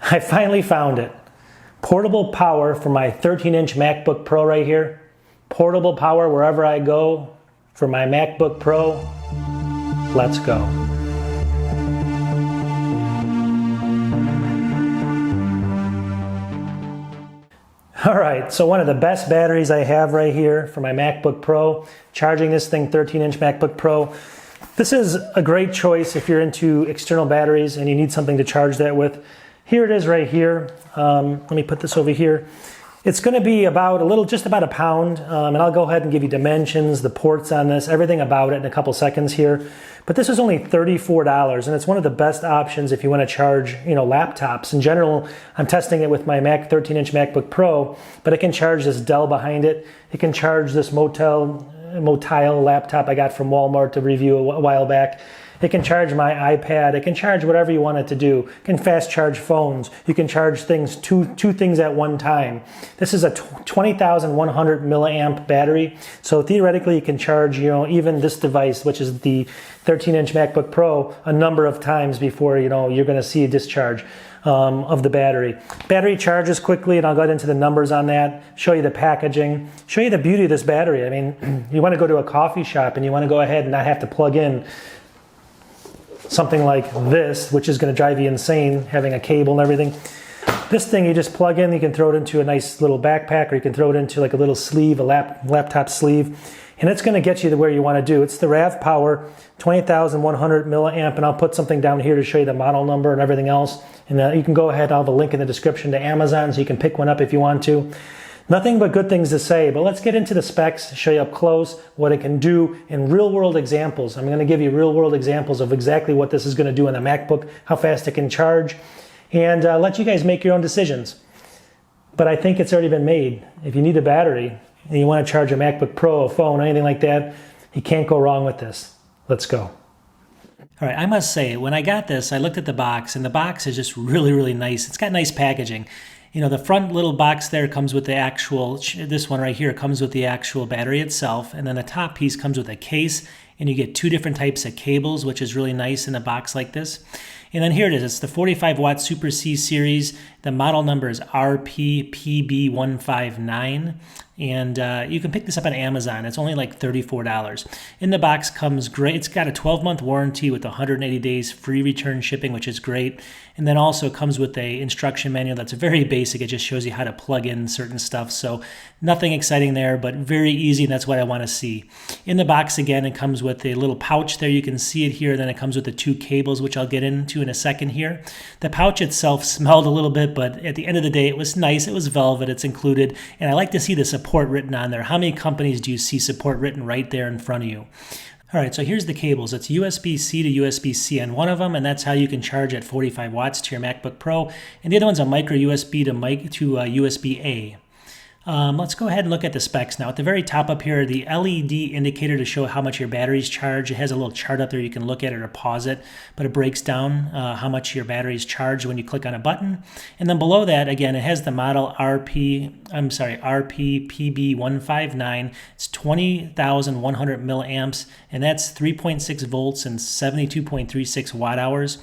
I finally found it. Portable power for my 13-inch MacBook Pro right here. Portable power wherever I go for my MacBook Pro. Let's go. All right, so one of the best batteries I have right here for my MacBook Pro, charging this thing, 13-inch MacBook Pro. This is a great choice if you're into external batteries and you need something to charge that with. Here it is right here. Let me put this over here. It's going to be about just about a pound, and I'll go ahead and give you dimensions, the ports on this, everything about it in a couple seconds here. But this is only $34, and it's one of the best options if you want to charge, laptops. In general, I'm testing it with my 13-inch MacBook Pro, but it can charge this Dell behind it. It can charge this Motile laptop I got from Walmart to review a while back. It can charge my iPad. It can charge whatever you want it to do. It can fast charge phones. You can charge things, two things at one time. This is a 20,100 milliamp battery. So theoretically you can charge, even this device, which is the 13-inch MacBook Pro, a number of times before, you're going to see a discharge of the battery. Battery charges quickly, and I'll get into the numbers on that, show you the packaging, show you the beauty of this battery. I mean, you want to go to a coffee shop and you want to go ahead and not have to plug in something like this, which is going to drive you insane, having a cable and everything. This thing you just plug in, you can throw it into a nice little backpack, or you can throw it into like a little sleeve, a laptop sleeve, and it's going to get you to where you want to do. It's the Ravpower 20,100 milliamp, and I'll put something down here to show you the model number and everything else. And you can go ahead, I'll have a link in the description to Amazon, so you can pick one up if you want to. Nothing but good things to say, but let's get into the specs, show you up close what it can do in real-world examples. I'm going to give you real-world examples of exactly what this is going to do on the MacBook, how fast it can charge, and let you guys make your own decisions. But I think it's already been made. If you need a battery and you want to charge a MacBook Pro, a phone, anything like that, you can't go wrong with this. Let's go. All right, I must say, when I got this, I looked at the box, and the box is just really, really nice. It's got nice packaging. The front little box there comes with the actual, this one right here comes with the actual battery itself, and then the top piece comes with a case, and you get two different types of cables, which is really nice in a box like this. And then here it is. It's the 45 watt Super C series. The model number is RP-PB159. And you can pick this up on Amazon. It's only like $34. In the box comes great. It's got a 12-month warranty with 180 days free return shipping, which is great. And then also comes with a instruction manual that's very basic. It just shows you how to plug in certain stuff. So nothing exciting there, but very easy. And that's what I want to see. In the box, again, it comes with a little pouch there. You can see it here. Then it comes with the two cables, which I'll get into in a second here. The pouch itself smelled a little bit, but at the end of the day, it was nice. It was velvet. It's included. And I like to see the support written on there. How many companies do you see support written right there in front of you? All right, so here's the cables. It's USB-C to USB-C on one of them, and that's how you can charge at 45 watts to your MacBook Pro. And the other one's a micro USB to USB-A. Let's go ahead and look at the specs now. At the very top up here, the LED indicator to show how much your battery's charged. It has a little chart up there. You can look at it or pause it, but it breaks down how much your battery's charged when you click on a button. And then below that, again, it has the model RP-PB159. It's 20,100 milliamps, and that's 3.6 volts and 72.36 watt hours.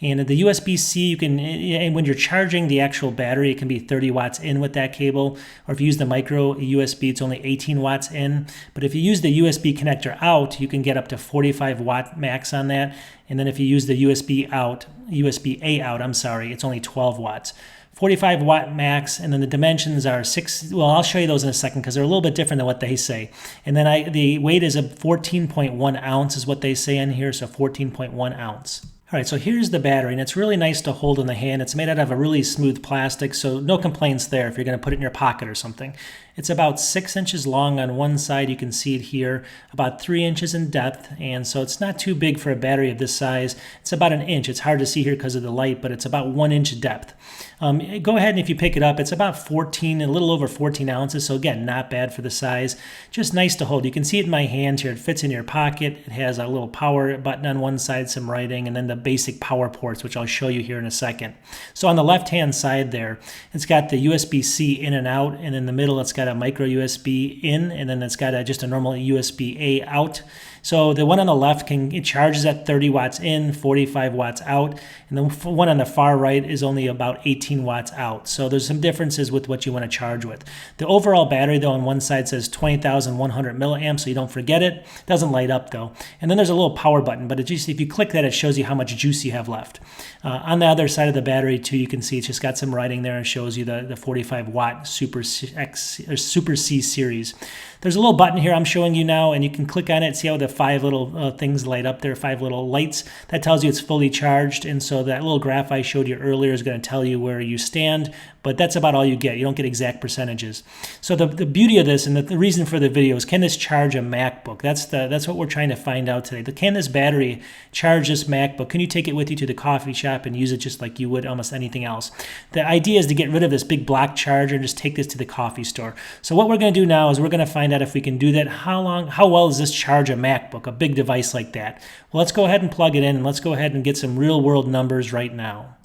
And the USB-C, you can, and when you're charging the actual battery, it can be 30 watts in with that cable. Or if you use the micro USB, it's only 18 watts in. But if you use the USB connector out, you can get up to 45 watt max on that. And then if you use the USB-A out, it's only 12 watts. 45 watt max, and then the dimensions are 6. Well, I'll show you those in a second because they're a little bit different than what they say. And then the weight is a 14.1 ounce is what they say in here, so 14.1 ounce. All right, so here's the battery, and it's really nice to hold in the hand. It's made out of a really smooth plastic, so no complaints there if you're going to put it in your pocket or something. It's about 6 inches long on one side. You can see it here, about 3 inches in depth, and so it's not too big for a battery of this size. It's about an inch. It's hard to see here because of the light, but it's about 1 inch depth. Go ahead and if you pick it up, it's about 14, a little over 14 ounces, so again, not bad for the size. Just nice to hold. You can see it in my hand here. It fits in your pocket. It has a little power button on one side, some writing, and then the basic power ports, which I'll show you here in a second. So on the left-hand side there, it's got the USB-C in and out, and in the middle it's got a micro USB in, and then it's got just a normal USB-A out. So the one on the left it charges at 30 watts in, 45 watts out, and the one on the far right is only about 18 watts out. So there's some differences with what you want to charge with. The overall battery though on one side says 20,100 milliamps, so you don't forget it. It doesn't light up though. And then there's a little power button, but it just, if you click that, it shows you how much juice you have left. On the other side of the battery too, you can see it's just got some writing there and shows you the 45 watt Super C series. There's a little button here I'm showing you now, and you can click on it. See how the 5 little things light up there, 5 little lights? That tells you it's fully charged, and so that little graph I showed you earlier is going to tell you where you stand, but that's about all you get. You don't get exact percentages. So the beauty of this, and the reason for the video, is can this charge a MacBook? That's what we're trying to find out today. Can this battery charge this MacBook? Can you take it with you to the coffee shop and use it just like you would almost anything else? The idea is to get rid of this big block charger and just take this to the coffee store. So what we're going to do now is we're going to find out if we can do that. How well does this charge a MacBook, a big device like that? Well, let's go ahead and plug it in, and let's go ahead and get some real world numbers right now.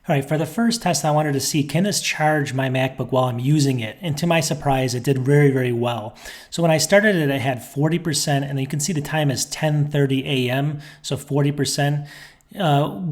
All right, for the first test, I wanted to see, can this charge my MacBook while I'm using it? And to my surprise, it did very, very well. So when I started it, it had 40%, and you can see the time is 10:30 a.m., so 40%.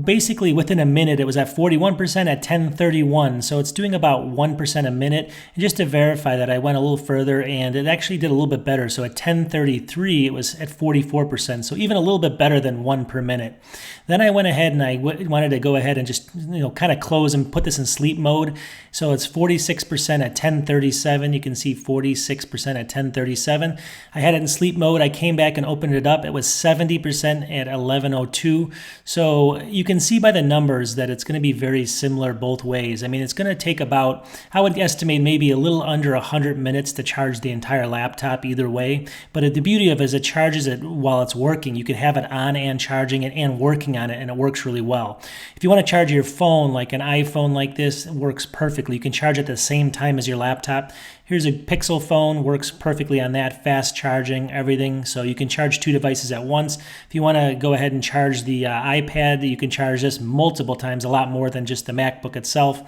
Basically within a minute it was at 41% at 10:31, so it's doing about 1% a minute. And just to verify that, I went a little further and it actually did a little bit better. So at 10:33 it was at 44%, so even a little bit better than 1 per minute. Then I went ahead and I wanted to go ahead and just kind of close and put this in sleep mode. So it's 46% at 10:37. You can see 46% at 10:37. I had it in sleep mode. I came back and opened it up. It was 70% at 11:02. So you can see by the numbers that it's going to be very similar both ways. I mean, it's going to take about, I would estimate, maybe a little under 100 minutes to charge the entire laptop either way. But the beauty of it is it charges it while it's working. You can have it on and charging it and working on it, and it works really well. If you want to charge your phone, like an iPhone like this, it works perfectly. You can charge at the same time as your laptop. Here's a Pixel phone, works perfectly on that, fast charging, everything. So you can charge 2 devices at once. If you want to go ahead and charge the iPad, you can charge this multiple times, a lot more than just the MacBook itself.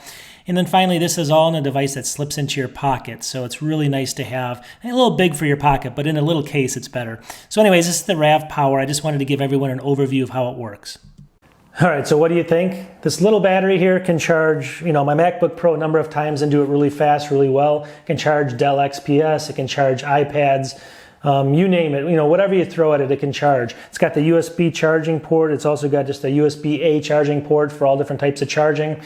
And then finally, this is all in a device that slips into your pocket. So it's really nice to have. A little big for your pocket, but in a little case, it's better. So anyways, this is the Ravpower. I just wanted to give everyone an overview of how it works. All right, so what do you think? This little battery here can charge, my MacBook Pro a number of times and do it really fast, really well. It can charge Dell XPS, it can charge iPads, you name it, whatever you throw at it, it can charge. It's got the USB charging port. It's also got just a USB-A charging port for all different types of charging.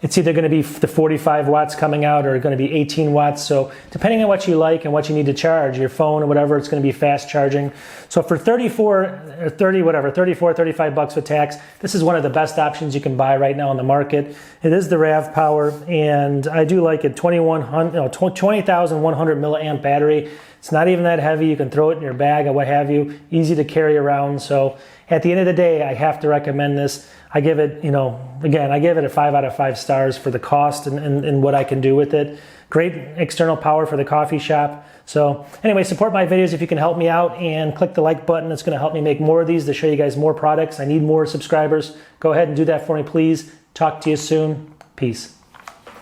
It's either going to be the 45 watts coming out or going to be 18 watts. So depending on what you like and what you need to charge, your phone or whatever, it's going to be fast charging. So for 35 bucks with tax, this is one of the best options you can buy right now on the market. It is the Ravpower, and I do like it. 20,100 milliamp battery. It's not even that heavy. You can throw it in your bag or what have you. Easy to carry around. So at the end of the day, I have to recommend this. I give it, again, I give it a 5 out of 5 stars for the cost and what I can do with it. Great external power for the coffee shop. So anyway, support my videos if you can help me out, and click the like button. It's going to help me make more of these to show you guys more products. I need more subscribers. Go ahead and do that for me, please. Talk to you soon. Peace.